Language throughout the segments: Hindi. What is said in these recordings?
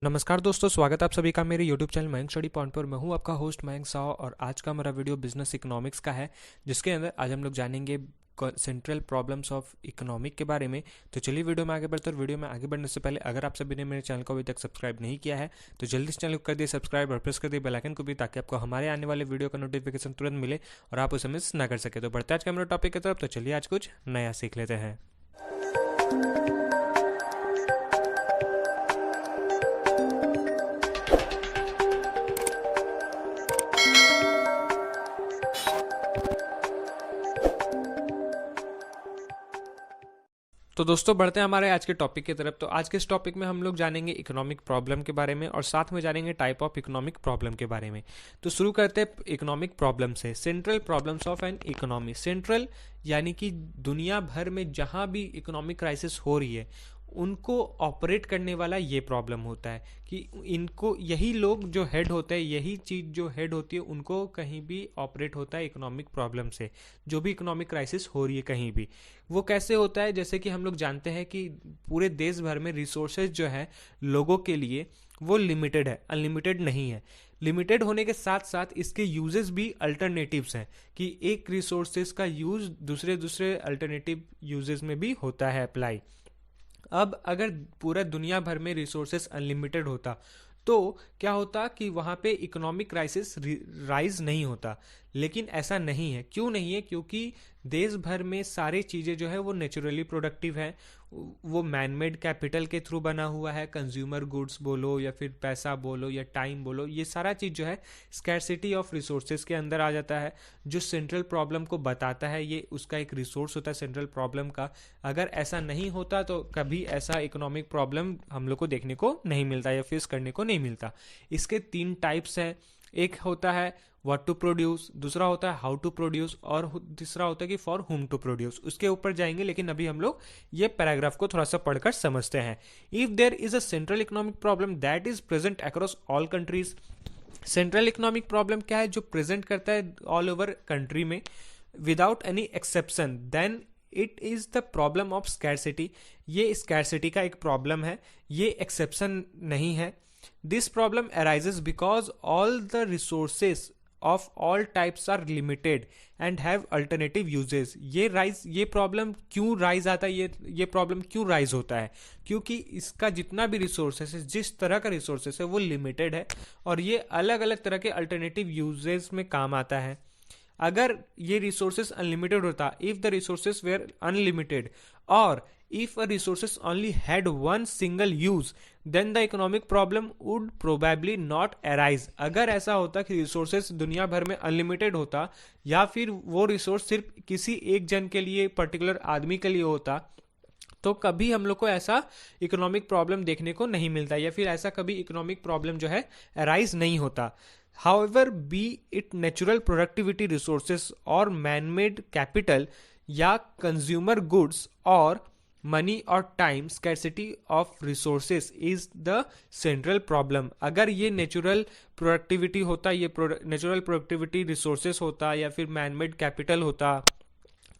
नमस्कार दोस्तों, स्वागत है आप सभी का मेरे YouTube channel Mayank study point पर। मैं हूं आपका होस्ट मयंक साव और आज का हमारा वीडियो बिजनेस इकोनॉमिक्स का है, जिसके अंदर आज हम लोग जानेंगे सेंट्रल प्रॉब्लम्स ऑफ इकोनॉमिक के बारे में। तो चलिए वीडियो में आगे बढ़ते हैं। वीडियो में आगे बढ़ने से पहले अगर आप सभी ने मेरे चैनल को अभी तक सब्सक्राइब नहीं किया है तो जल्दी से चैनल को कर दिए सब्सक्राइब और प्रेस कर दिए बेल आइकन को भी, ताकि आपको हमारे आने वाले वीडियो का नोटिफिकेशन तुरंत मिले और आप उसे मिस ना कर सके। तो बढ़ते आज का मेरा टॉपिक की तरफ। तो चलिए आज कुछ नया सीख लेते हैं। तो दोस्तों बढ़ते हैं हमारे आज के टॉपिक की तरफ। तो आज के इस टॉपिक में हम लोग जानेंगे इकोनॉमिक प्रॉब्लम के बारे में और साथ में जानेंगे टाइप ऑफ इकोनॉमिक प्रॉब्लम के बारे में। तो शुरू करते हैं इकोनॉमिक प्रॉब्लम से। Central problems of an economy. Central यानी कि दुनिया भर में जहां भी इकोनॉमिक क्राइसिस हो रही है उनको ऑपरेट करने वाला ये प्रॉब्लम होता है कि इनको यही लोग जो हेड होते हैं, यही चीज़ जो हेड होती है, उनको कहीं भी ऑपरेट होता है इकोनॉमिक प्रॉब्लम से। जो भी इकोनॉमिक क्राइसिस हो रही है कहीं भी, वो कैसे होता है? जैसे कि हम लोग जानते हैं कि पूरे देश भर में रिसोर्सेज जो है लोगों के लिए वो लिमिटेड है, अनलिमिटेड नहीं है। लिमिटेड होने के साथ साथ इसके यूजेस भी अल्टरनेटिव्स हैं कि एक रिसोर्सेज का यूज दूसरे दूसरे अल्टरनेटिव यूजेस में भी होता है अप्लाई। अब अगर पूरा दुनिया भर में रिसोर्सेस अनलिमिटेड होता तो क्या होता कि वहाँ पे इकोनॉमिक क्राइसिस राइज नहीं होता, लेकिन ऐसा नहीं है। क्यों नहीं है? क्योंकि देश भर में सारी चीज़ें जो है वो नेचुरली प्रोडक्टिव है, वो मैनमेड कैपिटल के थ्रू बना हुआ है। कंज्यूमर गुड्स बोलो या फिर पैसा बोलो या टाइम बोलो, ये सारा चीज़ जो है स्कैरसिटी ऑफ रिसोर्सेज के अंदर आ जाता है। जो सेंट्रल प्रॉब्लम को बताता है ये उसका एक रिसोर्स होता है सेंट्रल प्रॉब्लम का। अगर ऐसा नहीं होता तो कभी ऐसा इकोनॉमिक प्रॉब्लम हम लोग को देखने को नहीं मिलता या फेस करने को नहीं मिलता। इसके 3 टाइप्स हैं। एक होता है व्हाट टू प्रोड्यूस, दूसरा होता है हाउ टू प्रोड्यूस और तीसरा होता है कि फॉर हुम टू प्रोड्यूस। उसके ऊपर जाएंगे, लेकिन अभी हम लोग ये पैराग्राफ को थोड़ा सा पढ़कर समझते हैं। If there is a central economic problem that is present across all countries. Central economic problem क्या है? जो प्रेजेंट करता है ऑल ओवर कंट्री में without any exception, then it is the problem of scarcity. ये स्कैरसिटी का एक प्रॉब्लम है, ये एक्सेप्शन नहीं है। This problem arises because all the resources of all types are limited and have alternative uses. ये प्रॉब्लम क्यों राइज आता है? ये प्रॉब्लम क्यों राइज होता है? क्योंकि इसका जितना भी रिसोर्सेस है, जिस तरह का रिसोर्सेस है वो लिमिटेड है और ये अलग अलग तरह के अल्टरनेटिव यूजेस में काम आता है। अगर ये रिसोर्सेस अनलिमिटेड होता, if the resources were unlimited और if a resources only had one single use, then the economic problem would probably not arise. अगर ऐसा होता कि रिसोर्सेस दुनिया भर में अनलिमिटेड होता या फिर वो रिसोर्स सिर्फ किसी एक जन के लिए, पर्टिकुलर आदमी के लिए होता, तो कभी हम लोग को ऐसा इकोनॉमिक प्रॉब्लम देखने को नहीं मिलता या फिर ऐसा कभी इकोनॉमिक प्रॉब्लम जो है अराइज नहीं होता। However, be it natural productivity resources और man-made capital या consumer goods और money और time, scarcity of resources is the central problem। अगर ये natural productivity होता, ये natural productivity resources होता या फिर man-made capital होता,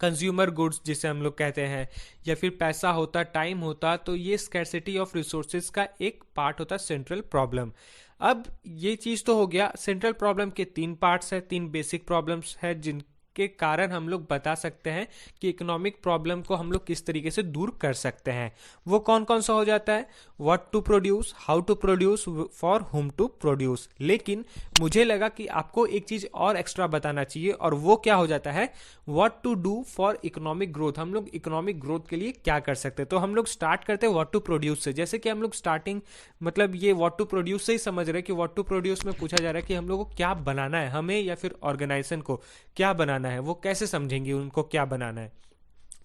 कंज्यूमर गुड्स जिसे हम लोग कहते हैं, या फिर पैसा होता, टाइम होता, तो ये स्कैरसिटी ऑफ रिसोर्सेज का एक पार्ट होता सेंट्रल प्रॉब्लम। अब ये चीज़ तो हो गया। सेंट्रल प्रॉब्लम के 3 पार्ट्स हैं, 3 बेसिक प्रॉब्लम्स हैं जिनके कारण हम लोग बता सकते हैं कि इकोनॉमिक प्रॉब्लम को हम लोग किस तरीके से दूर कर सकते हैं। वो कौन कौन सा हो जाता है? What to produce, how to produce, for whom to produce. लेकिन मुझे लगा कि आपको एक चीज़ और एक्स्ट्रा बताना चाहिए और वो क्या हो जाता है? What to do for economic growth. हम लोग इकोनॉमिक ग्रोथ के लिए क्या कर सकते हैं? तो हम लोग स्टार्ट करते हैं व्हाट टू प्रोड्यूस से। जैसे कि हम लोग स्टार्टिंग मतलब ये व्हाट टू प्रोड्यूस से ही समझ रहे हैं कि व्हाट टू प्रोड्यूस में पूछा जा रहा है कि हम लोग को क्या बनाना है, हमें या फिर ऑर्गेनाइजेशन को क्या बनाना है। वो कैसे समझेंगे उनको क्या बनाना है?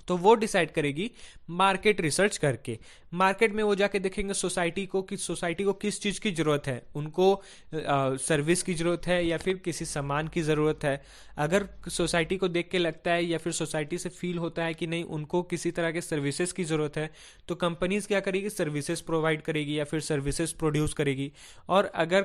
तो वो डिसाइड करेगी मार्केट रिसर्च करके। मार्केट में वो जाके देखेंगे सोसाइटी को कि सोसाइटी को किस चीज़ की ज़रूरत है, उनको सर्विस की ज़रूरत है या फिर किसी सामान की ज़रूरत है। अगर सोसाइटी को देख के लगता है या फिर सोसाइटी से फील होता है कि नहीं उनको किसी तरह के सर्विसेज की ज़रूरत है, तो कंपनीज क्या करेगी? सर्विसेज प्रोवाइड करेगी या फिर सर्विसेज प्रोड्यूस करेगी। और अगर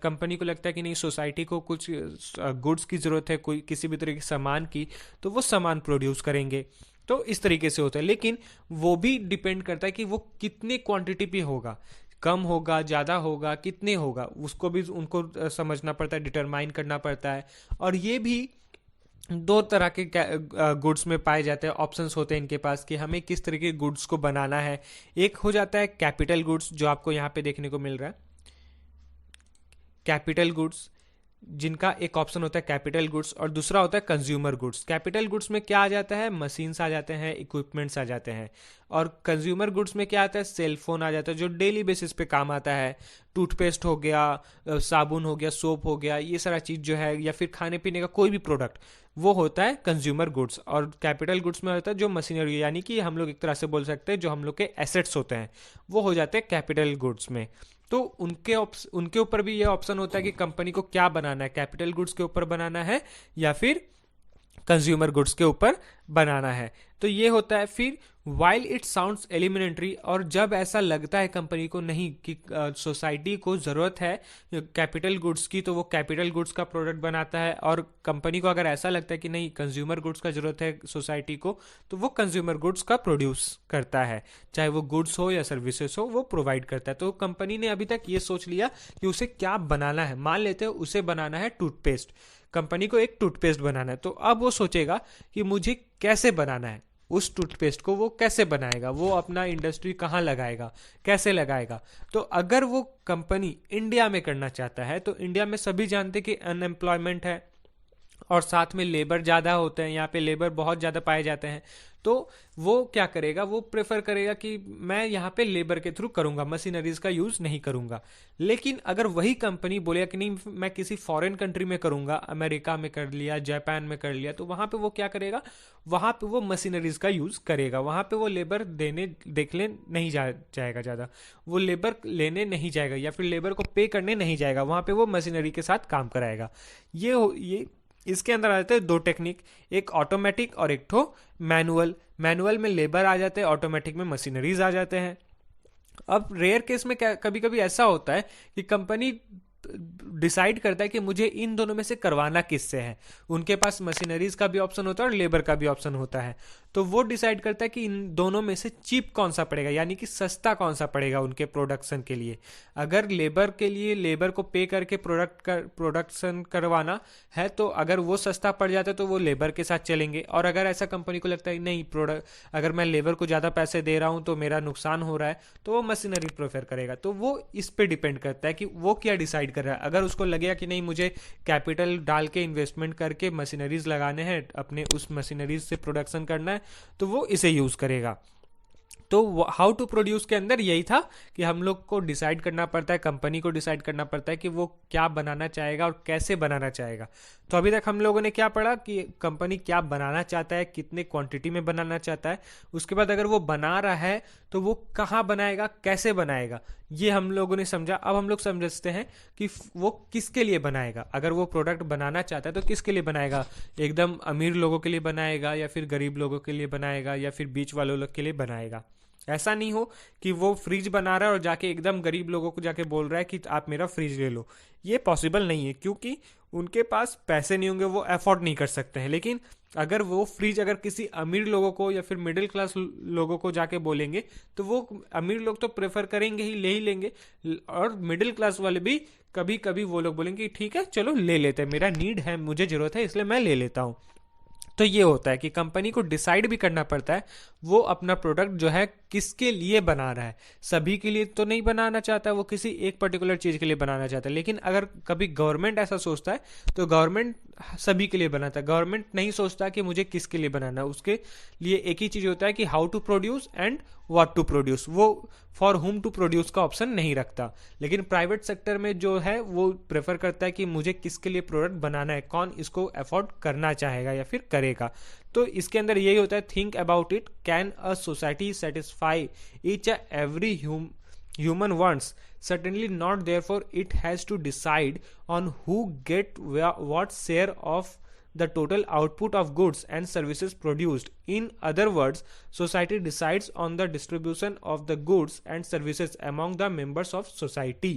कंपनी को लगता है कि नहीं सोसाइटी को कुछ गुड्स की ज़रूरत है, कोई किसी भी तरह के सामान की, तो वो सामान प्रोड्यूस करेंगे। तो इस तरीके से होता है, लेकिन वो भी डिपेंड करता है कि वो कितने क्वांटिटी पे होगा। कम होगा, ज़्यादा होगा, कितने होगा, उसको भी उनको समझना पड़ता है, डिटरमाइन करना पड़ता है। और ये भी दो तरह के गुड्स में पाए जाते हैं, ऑप्शंस होते हैं इनके पास कि हमें किस तरह के गुड्स को बनाना है। एक हो जाता है कैपिटल गुड्स, जो आपको यहाँ पे देखने को मिल रहा है, कैपिटल गुड्स, जिनका एक ऑप्शन होता है कैपिटल गुड्स, और दूसरा होता है कंज्यूमर गुड्स। कैपिटल गुड्स में क्या आ जाता है, मशीन्स आ जाते हैं, इक्विपमेंट्स आ जाते हैं। और कंज्यूमर गुड्स में क्या आता है, सेल फोन आ जाता है, जो डेली बेसिस पे काम आता है। टूथपेस्ट हो गया, साबुन हो गया, सोप हो गया, ये सारा चीज़ जो है, या फिर खाने पीने का कोई भी प्रोडक्ट, वो होता है कंज्यूमर गुड्स। और कैपिटल गुड्स में होता है जो मशीनरी, यानी कि हम लोग एक तरह से बोल सकते हैं जो हम लोग के एसेट्स होते हैं, वो हो जाते हैं कैपिटल गुड्स में। तो उनके ऊपर भी ये ऑप्शन होता है कि कंपनी को क्या बनाना है, कैपिटल गुड्स के ऊपर बनाना है या फिर कंज्यूमर गुड्स के ऊपर बनाना है। तो ये होता है। फिर वाइल इट साउंड्स एलिमिनेटरी, और जब ऐसा लगता है कंपनी को नहीं कि सोसाइटी को ज़रूरत है कैपिटल गुड्स की, तो वो कैपिटल गुड्स का प्रोडक्ट बनाता है। और कंपनी को अगर ऐसा लगता है कि नहीं कंज्यूमर गुड्स का ज़रूरत है सोसाइटी को, तो वो कंज्यूमर गुड्स का प्रोड्यूस करता है, चाहे वो गुड्स हो या सर्विसेज हो, वो प्रोवाइड करता है। तो कंपनी ने अभी तक ये सोच लिया कि उसे क्या बनाना है। मान लेते हैं उसे बनाना है टूथपेस्ट, कंपनी को एक टूथपेस्ट बनाना है, तो अब वो सोचेगा कि मुझे कैसे बनाना है, उस टूथपेस्ट को वो कैसे बनाएगा, वो अपना इंडस्ट्री कहाँ लगाएगा, कैसे लगाएगा। तो अगर वो कंपनी इंडिया में करना चाहता है, तो इंडिया में सभी जानते हैं कि अनएम्प्लॉयमेंट है और साथ में लेबर ज़्यादा होते हैं, यहाँ पे लेबर बहुत ज़्यादा पाए जाते हैं। तो वो क्या करेगा, वो प्रेफर करेगा कि मैं यहाँ पे लेबर के थ्रू करूँगा, मशीनरीज का यूज़ नहीं करूँगा। लेकिन अगर वही कंपनी बोलेगा कि नहीं मैं किसी फॉरेन कंट्री में करूँगा, अमेरिका में कर लिया, जापान में कर लिया, तो वहाँ पे वो क्या करेगा, वहाँ पे वो मशीनरीज का यूज़ करेगा, वहाँ पे वो लेबर देखने नहीं जाएगा ज़्यादा, वो लेबर लेने नहीं जाएगा या फिर लेबर को पे करने नहीं जाएगा, वहाँ पे वो मशीनरी के साथ काम कराएगा। ये इसके अंदर आ जाते हैं दो टेक्निक, एक ऑटोमेटिक और एक ठो मैनुअल। मैनुअल में लेबर आ जाते हैं, ऑटोमेटिक में मशीनरीज आ जाते हैं। अब रेयर केस में कभी कभी ऐसा होता है कि कंपनी डिसाइड करता है कि मुझे इन दोनों में से करवाना किससे है। उनके पास मशीनरीज का भी ऑप्शन होता है और लेबर का भी ऑप्शन होता है। तो वो डिसाइड करता है कि इन दोनों में से चीप कौन सा पड़ेगा, यानी कि सस्ता कौन सा पड़ेगा उनके प्रोडक्शन के लिए। अगर लेबर के लिए लेबर को पे करके प्रोडक्शन करवाना है, तो अगर वो सस्ता पड़ जाता है तो वो लेबर के साथ चलेंगे। और अगर ऐसा कंपनी को लगता है नहीं अगर मैं लेबर को ज़्यादा पैसे दे रहा हूँ तो मेरा नुकसान हो रहा है, तो वो मशीनरी प्रेफर करेगा। तो वो इस पे डिपेंड करता है कि वो क्या डिसाइड कर रहा है। अगर उसको लगेगा कि नहीं मुझे कैपिटल डाल के इन्वेस्टमेंट करके मशीनरीज लगाने हैं, अपने उस मशीनरीज से प्रोडक्शन करना है, तो वो इसे यूज करेगा। तो हाउ टू प्रोड्यूस के अंदर यही था कि हम लोग को डिसाइड करना पड़ता है, कंपनी को डिसाइड करना पड़ता है कि वो क्या बनाना चाहेगा और कैसे बनाना चाहेगा। तो अभी तक हम लोगों ने क्या पढ़ा कि कंपनी क्या बनाना चाहता है, कितने क्वांटिटी में बनाना चाहता है, उसके बाद अगर वो बना रहा है तो वो कहाँ बनाएगा, कैसे बनाएगा, ये हम लोगों ने समझा। अब हम लोग समझते हैं कि वो किसके लिए बनाएगा। अगर वो प्रोडक्ट बनाना चाहता है तो किसके लिए बनाएगा, एकदम अमीर लोगों के लिए बनाएगा या फिर गरीब लोगों के लिए बनाएगा या फिर बीच वालों लोग के लिए बनाएगा। ऐसा नहीं हो कि वो फ्रिज बना रहा है और जाके एकदम गरीब लोगों को जाके बोल रहा है कि आप मेरा फ्रिज ले लो। ये पॉसिबल नहीं है, क्योंकि उनके पास पैसे नहीं होंगे, वो अफोर्ड नहीं कर सकते हैं। लेकिन अगर वो फ्रिज अगर किसी अमीर लोगों को या फिर मिडिल क्लास लोगों को जाके बोलेंगे, तो वो अमीर लोग तो प्रेफर करेंगे ही, ले ही लेंगे। और मिडिल क्लास वाले भी कभी कभी वो लोग बोलेंगे ठीक है चलो ले लेते हैं, मेरा नीड है, मुझे जरूरत है, इसलिए मैं ले लेता हूँ। तो ये होता है कि कंपनी को डिसाइड भी करना पड़ता है वो अपना प्रोडक्ट जो है किसके लिए बना रहा है। सभी के लिए तो नहीं बनाना चाहता, वो किसी एक पर्टिकुलर चीज़ के लिए बनाना चाहता है। लेकिन अगर कभी गवर्नमेंट ऐसा सोचता है तो गवर्नमेंट सभी के लिए बनाता है। गवर्नमेंट नहीं सोचता कि मुझे किसके लिए बनाना है, उसके लिए एक ही चीज़ होता है कि how to produce and what to produce. वो फॉर हुम टू प्रोड्यूस का ऑप्शन नहीं रखता। लेकिन प्राइवेट सेक्टर में जो है वो प्रेफर करता है कि मुझे किसके लिए प्रोडक्ट बनाना है, कौन इसको अफोर्ड करना चाहेगा या फिर करेगा। तो इसके अंदर यही होता है, think about it, can a society satisfy each every human wants? Certainly not. Therefore it has to decide on who get what share of the total output of goods and services produced. In other words, society decides on the distribution of the goods and services among the members of society.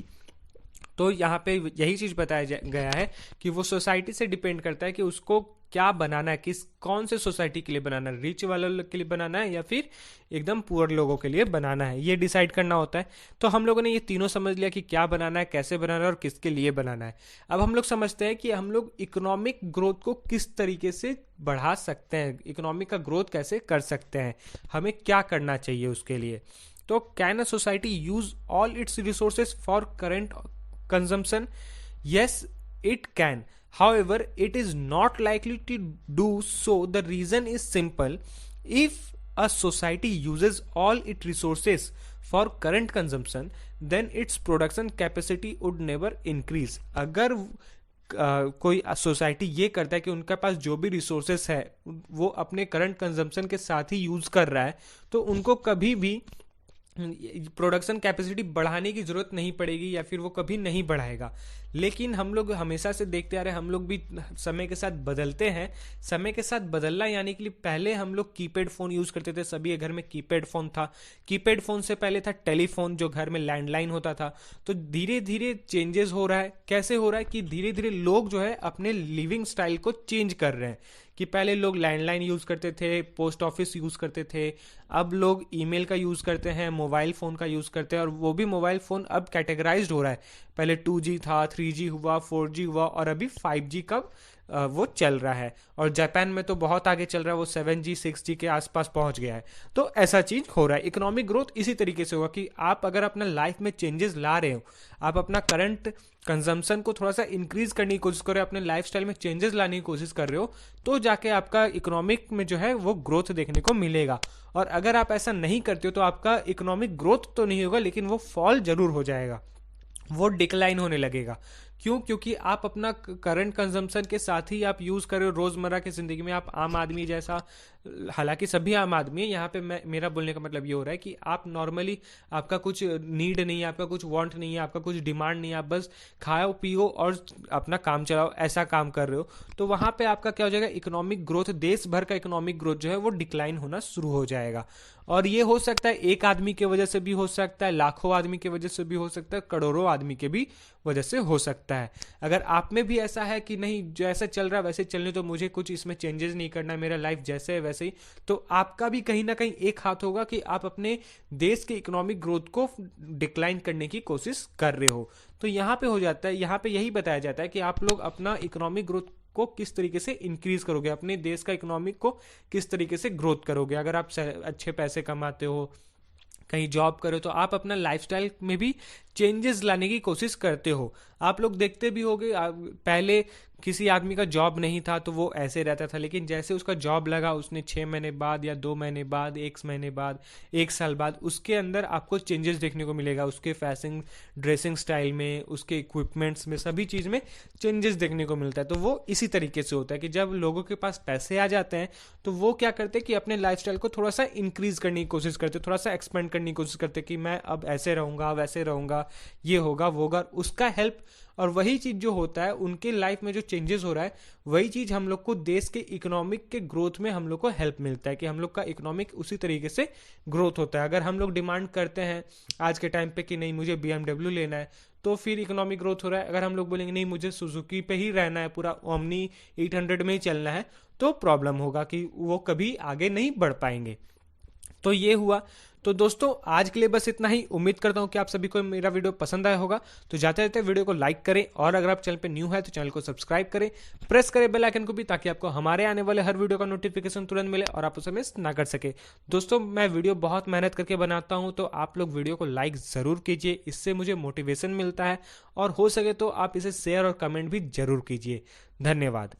तो यहाँ पे यही चीज़ बताया गया है कि वो सोसाइटी से डिपेंड करता है कि उसको क्या बनाना है, कौन से सोसाइटी के लिए बनाना है, रिच वालों के लिए बनाना है या फिर एकदम पुअर लोगों के लिए बनाना है, ये डिसाइड करना होता है। तो हम लोगों ने ये तीनों समझ लिया कि क्या बनाना है, कैसे बनाना है और किसके लिए बनाना है। अब हम लोग समझते हैं कि हम लोग इकोनॉमिक ग्रोथ को किस तरीके से बढ़ा सकते हैं, इकोनॉमिक का ग्रोथ कैसे कर सकते हैं, हमें क्या करना चाहिए उसके लिए। तो can a society use all it's resources for current consumption? Yes, it can. However, it is not likely to do so. The reason is simple. If a society uses all its resources for current consumption, then its production capacity would never increase. अगर कोई सोसाइटी ये करता है कि उनके पास जो भी रिसोर्सेस है वो अपने करंट कंजम्पशन के साथ ही यूज कर रहा है, तो उनको कभी भी प्रोडक्शन कैपेसिटी बढ़ाने की जरूरत नहीं पड़ेगी या फिर वो कभी नहीं बढ़ाएगा। लेकिन हम लोग हमेशा से देखते आ रहे हैं, हम लोग भी समय के साथ बदलते हैं। समय के साथ बदलना यानी कि पहले हम लोग कीपैड फोन यूज करते थे, सभी घर में कीपैड फोन था। कीपैड फोन से पहले था टेलीफोन, जो घर में लैंडलाइन होता था। तो धीरे धीरे चेंजेस हो रहा है। कैसे हो रहा है कि धीरे धीरे लोग जो है अपने लिविंग स्टाइल को चेंज कर रहे हैं। कि पहले लोग लैंडलाइन यूज करते थे, पोस्ट ऑफिस यूज करते थे, अब लोग ईमेल का यूज करते हैं, मोबाइल फोन का यूज करते हैं। और वो भी मोबाइल फोन अब कैटेगराइज्ड हो रहा है। पहले 2G था, 3G हुआ, 4G हुआ और अभी 5G का वो चल रहा है। और जापान में तो बहुत आगे चल रहा है, वो 7G 6G के आसपास पहुंच गया है। तो ऐसा चीज हो रहा है। इकोनॉमिक ग्रोथ इसी तरीके से होगा कि आप अगर अपना लाइफ में चेंजेस ला रहे हो, आप अपना करंट कंजम्पशन को थोड़ा सा इंक्रीज करने की कोशिश कर रहे हो, अपने लाइफस्टाइल में चेंजेस लाने की कोशिश कर रहे हो, तो जाके आपका इकोनॉमिक में जो है वो ग्रोथ देखने को मिलेगा। और अगर आप ऐसा नहीं करते हो तो आपका इकोनॉमिक ग्रोथ तो नहीं होगा, लेकिन वो फॉल जरूर हो जाएगा, वो डिक्लाइन होने लगेगा। क्यों? क्योंकि आप अपना करंट कंजम्पशन के साथ ही आप यूज कर रहे हो रोजमर्रा की जिंदगी में। आप आम आदमी जैसा, हालांकि सभी आम आदमी है, यहाँ पे मेरा बोलने का मतलब ये हो रहा है कि आप नॉर्मली, आपका कुछ नीड नहीं है, आपका कुछ वांट नहीं है, आपका कुछ डिमांड नहीं है, आप बस खाओ पियो और अपना काम चलाओ, ऐसा काम कर रहे हो। तो वहां पे आपका क्या हो जाएगा, इकोनॉमिक ग्रोथ, देश भर का इकोनॉमिक ग्रोथ जो है वो डिक्लाइन होना शुरू हो जाएगा। और ये हो सकता है एक आदमी की वजह से भी हो सकता है, लाखों आदमी की वजह से भी हो सकता है, करोड़ों आदमी के भी वजह से हो सकता है। अगर आप में भी ऐसा है कि नहीं, जैसा चल रहा है वैसे चलने, तो मुझे कुछ इसमें चेंजेस नहीं करना, मेरा लाइफ जैसे है वैसे ही, तो आपका भी कहीं ना कहीं एक हाथ होगा कि आप अपने देश के इकोनॉमिक ग्रोथ को डिक्लाइन करने की कोशिश कर रहे हो। तो यहाँ पे हो जाता है, यहाँ पे यही बताया जाता है कि आप लोग अपना इकोनॉमिक ग्रोथ को किस तरीके से इंक्रीज करोगे, अपने देश का इकोनॉमिक को किस तरीके से ग्रोथ करोगे। अगर आप अच्छे पैसे कमाते हो, कहीं जॉब करो, तो आप अपना लाइफस्टाइल में भी चेंजेस लाने की कोशिश करते हो। आप लोग देखते भी होंगे, पहले किसी आदमी का जॉब नहीं था तो वो ऐसे रहता था, लेकिन जैसे उसका जॉब लगा, उसने 6 महीने बाद या 2 महीने बाद, 1 महीने बाद, 1 साल बाद, उसके अंदर आपको चेंजेस देखने को मिलेगा। उसके फैशन, ड्रेसिंग स्टाइल में, उसके इक्विपमेंट्स में, सभी चीज़ में चेंजेस देखने को मिलता है। तो वो इसी तरीके से होता है कि जब लोगों के पास पैसे आ जाते हैं तो वो क्या करते हैं कि अपने लाइफस्टाइल को थोड़ा सा इंक्रीज करने की कोशिश करते, थोड़ा सा एक्सपेंड करने की कोशिश करते कि मैं अब ऐसे रहूँगा, वैसे रहूँगा, ये होगा वो होगा, उसका हेल्प। और वही चीज जो होता है उनके लाइफ में जो चेंजेस हो रहा है, वही चीज हम लोग को देश के इकोनॉमिक के ग्रोथ में हम लोग को हेल्प मिलता है कि हम लोग का इकोनॉमिक उसी तरीके से ग्रोथ होता है। अगर हम लोग डिमांड करते हैं आज के टाइम पे कि नहीं मुझे BMW लेना है, तो फिर इकोनॉमिक ग्रोथ हो रहा है। अगर हम लोग बोलेंगे नहीं मुझे सुजुकी पे ही रहना है, पूरा ओमनी 800 में ही चलना है, तो प्रॉब्लम होगा कि वो कभी आगे नहीं बढ़ पाएंगे। तो ये हुआ। तो दोस्तों आज के लिए बस इतना ही। उम्मीद करता हूँ कि आप सभी को मेरा वीडियो पसंद आया होगा। तो जाते जाते वीडियो को लाइक करें, और अगर आप चैनल पे न्यू है तो चैनल को सब्सक्राइब करें, प्रेस करें बेल आइकन को भी, ताकि आपको हमारे आने वाले हर वीडियो का नोटिफिकेशन तुरंत मिले और आप उसे मिस ना कर सके। दोस्तों मैं वीडियो बहुत मेहनत करके बनाता हूँ, तो आप लोग वीडियो को लाइक ज़रूर कीजिए, इससे मुझे मोटिवेशन मिलता है। और हो सके तो आप इसे शेयर और कमेंट भी जरूर कीजिए। धन्यवाद।